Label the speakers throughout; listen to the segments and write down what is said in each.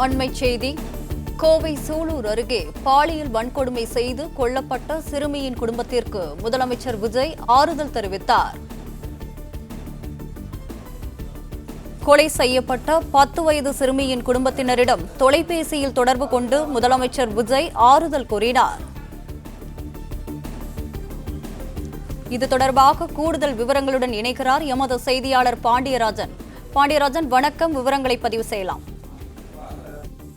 Speaker 1: அண்மைச் செய்தி. கோவை சூலூர் அருகே பாலியல் வன்கொடுமை செய்து கொல்லப்பட்ட சிறுமியின் குடும்பத்திற்கு முதலமைச்சர் விஜய் ஆறுதல் தெரிவித்தார். கொலை செய்யப்பட்ட 10 வயது சிறுமியின் குடும்பத்தினரிடம் தொலைபேசியில் தொடர்பு கொண்டு முதலமைச்சர் விஜய் ஆறுதல் கூறினார். இது தொடர்பாக கூடுதல் விவரங்களுடன் இணைக்கிறார் எமது செய்தியாளர் பாண்டியராஜன். பாண்டியராஜன், வணக்கம். விவரங்களை பதிவு செய்யலாம்.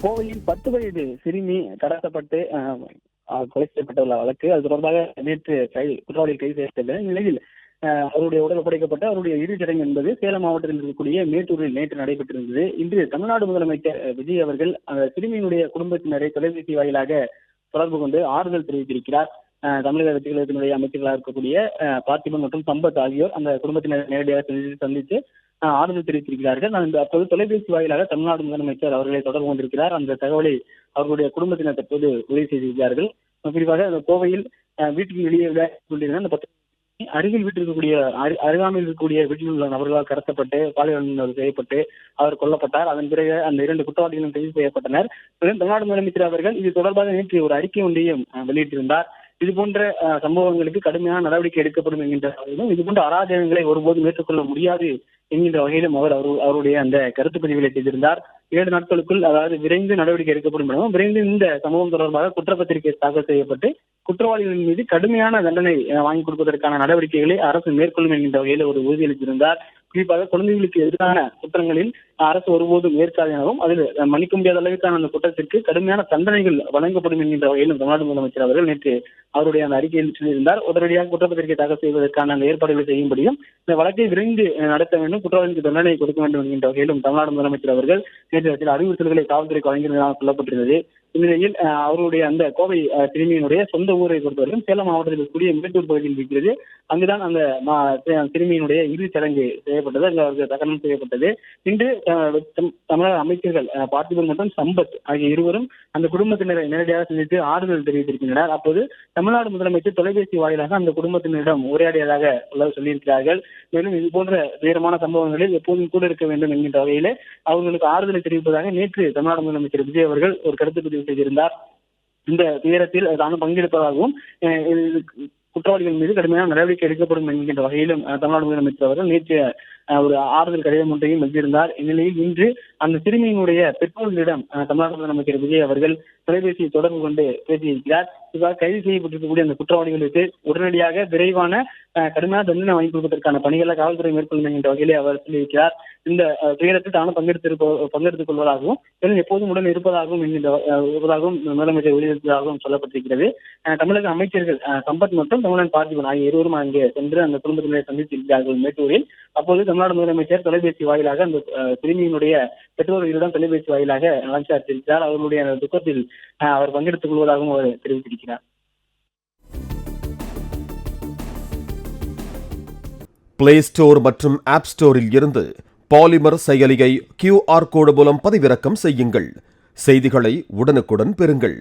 Speaker 2: கோவையில் 10 வயது சிறுமி கடத்தப்பட்டு கொலை செய்யப்பட்டுள்ள வழக்கு, அது தொடர்பாக நேற்று குற்றவாளிகள் கைது செய்யப்பட்டது. இந்நிலையில் அவருடைய உடல் ஒப்படைக்கப்பட்ட அவருடைய இறுதிச்சடங்கு என்பது சேலம் மாவட்டத்தில் இருக்கக்கூடிய மேட்டூரில் நேற்று நடைபெற்றிருந்தது. இன்று தமிழ்நாடு முதலமைச்சர் விஜய் அவர்கள் அந்த சிறுமியினுடைய குடும்பத்தினரை தொலைபேசி வாயிலாக தொடர்பு கொண்டு ஆறுதல் தெரிவித்திருக்கிறார். தமிழக வெற்றிகளுடைய அமைச்சர்களாக இருக்கக்கூடிய பார்த்திபன் மற்றும் சம்பத் ஆகியோர் அந்த குடும்பத்தினரை நேரடியாக சந்தித்து ஆறுதல் தெரிவித்திருக்கிறார்கள். அப்போது தொலைபேசி வாயிலாக தமிழ்நாடு முதலமைச்சர் அவர்களை தொடர்பு கொண்டிருக்கிறார். அந்த தகவலை அவர்களுடைய குடும்பத்தினர் தற்போது உறுதி செய்திருக்கிறார்கள். குறிப்பாக அந்த கோவையில் வீட்டுக்கு வெளியே விளையாடிக் கொண்டிருந்த அந்த 10 அருகில் வீட்டில் அருகாமையில் இருக்கக்கூடிய வீட்டில் உள்ள நபர்களால் கடத்தப்பட்டு பாலியல் செய்யப்பட்டு அவர் கொல்லப்பட்டார். அதன் பிறகு அந்த 2 குற்றவாளிகளும் கைது செய்யப்பட்டனர். தமிழ்நாடு முதலமைச்சர் அவர்கள் இது தொடர்பாக நேற்று ஒரு அறிக்கை ஒன்றையும் வெளியிட்டிருந்தார். இதுபோன்ற சம்பவங்களுக்கு கடுமையான நடவடிக்கை எடுக்கப்படும் என்கின்ற வகையிலும், இதுபோன்ற அராஜகங்களை ஒருபோதும் ஏற்றுக்கொள்ள முடியாது என்கின்ற வகையிலும் அவருடைய அந்த கருத்து பதிவுகளை செய்திருந்தார். 7 நாட்களுக்குள், அதாவது விரைந்து நடவடிக்கை எடுக்கப்படும் எனவும், விரைந்து இந்த சம்பவம் தொடர்பாக குற்றப்பத்திரிகை தாக்கல் செய்யப்பட்டு குற்றவாளிகளின் மீது கடுமையான தண்டனை வாங்கி கொடுப்பதற்கான நடவடிக்கைகளை அரசு மேற்கொள்ளும் என்கின்ற வகையில் ஒரு உறுதியளித்திருந்தார். குறிப்பாக குழந்தைகளுக்கு எதிரான குற்றங்களில் அரசு ஒருபோதும் ஏற்காது எனவும், அதில் மன்னிக்க முடியாத அளவிற்கான அந்த குற்றத்திற்கு கடுமையான தண்டனைகள் வழங்கப்படும் என்கின்ற வகையிலும் தமிழ்நாடு முதலமைச்சர் அவர்கள் நேற்று அவருடைய அந்த அறிக்கையில் சொல்லியிருந்தார். உடனடியாக குற்றப்பத்திரிகை தாக்கல் செய்வதற்கான அந்த ஏற்பாடுகளை செய்யும்படியும், இந்த வழக்கை விரைந்து நடத்த வேண்டும், குற்றவாளிகளுக்கு தண்டனை கொடுக்க வேண்டும் என்கின்ற வகையிலும் தமிழ்நாடு முதலமைச்சர் அவர்கள் நேற்று சில அறிவுறுத்தல்களை காவல்துறைக்கு வழங்கியிருந்ததாக சொல்லப்பட்டிருந்தது. இந்நிலையில் அவருடைய அந்த கோவை சிறுமியினுடைய சொந்த ஊரை பொறுத்தவரைக்கும் சேலம் மாவட்டத்தில் இருக்கக்கூடிய மேட்டூர் பகுதியில் இருக்கிறது. அங்குதான் அந்த சிறுமியினுடைய இறுதிச் சடங்கு செய்யப்பட்டது, அங்கு அவருக்கு தகனம் செய்யப்பட்டது. இன்று தமிழக அமைச்சர்கள் பார்த்திபன் மற்றும் சம்பத் ஆகிய இருவரும் அந்த குடும்பத்தினரை நேரடியாக சந்தித்து ஆறுதல் தெரிவித்திருக்கின்றனர். அப்போது தமிழ்நாடு முதலமைச்சர் தொலைபேசி வாயிலாக அந்த குடும்பத்தினரிடம் உரையாடியதாக சொல்லியிருக்கிறார்கள். மேலும் இது போன்ற துயரமான சம்பவங்களில் எப்போதும் கூட இருக்க வேண்டும் என்கின்ற வகையிலே அவர்களுக்கு ஆறுதலை தெரிவிப்பதாக நேற்று தமிழ்நாடு முதலமைச்சர் விஜய் அவர்கள் ஒரு கருத்து பதிவு செய்திருந்தார். இந்த துயரத்தில் தானும் பங்கெடுப்பதாகவும், குற்றவாளிகள் மீது கடுமையான நடவடிக்கை எடுக்கப்படும் என்கின்ற வகையிலும் தமிழ்நாடு முதலமைச்சர் அவர்கள் நேற்று ஒரு ஆறுதல் கடிதம் ஒன்றையும் எழுதியிருந்தார். இந்நிலையில் இன்று அந்த சிறுமியினுடைய பெற்றோர்களிடம் தமிழ்நாடு முதலமைச்சர் விஜய் அவர்கள் தொலைபேசியை தொடர்பு கொண்டு பேசியிருக்கிறார். இவ்வாறு கைது செய்யப்பட்டிருக்கக்கூடிய அந்த குற்றவாளிகளுக்கு உடனடியாக விரைவான கடுமையான தண்டனை வாங்கி கொடுப்பதற்கான பணிகளை காவல்துறை மேற்கொள்ளும் என்கின்ற வகையிலே அவர் சொல்லியிருக்கிறார். இந்த துயரத்தில் தானும் பங்கெடுத்துக் கொள்வதாகவும், மேலும் எப்போதும் உடன் இருப்பதாகவும் முதலமைச்சர் வெளியிட்டதாகவும் சொல்லப்பட்டிருக்கிறது. தமிழக அமைச்சர்கள் சம்பத் மற்றும் தமிழன் பார்த்திபன் ஆகிய இருவரும் அங்கே சென்று அந்த குடும்பத்தினரை சந்தித்திருக்கிறார்கள் மேட்டூரில். அப்போது தமிழ்நாடு முதலமைச்சர் தொலைபேசி வாயிலாக அந்த சிறுமியினுடைய பெற்றோர்களிடம் தொலைபேசி வாயிலாக நலஞ்சார்த்திருக்கிறார். அவர்களுடைய துக்கத்தில் அவர் பங்கெடுத்துக் கொள்வதாகவும் அவர் தெரிவித்திருக்கிறார்.
Speaker 3: பிளே ஸ்டோர் மற்றும் ஆப் ஸ்டோரில் இருந்து பாலிமர் செயலியை QR கோடு மூலம் பதிவிறக்கம் செய்யுங்கள். செய்திகளை உடனுக்குடன் பெறுங்கள்.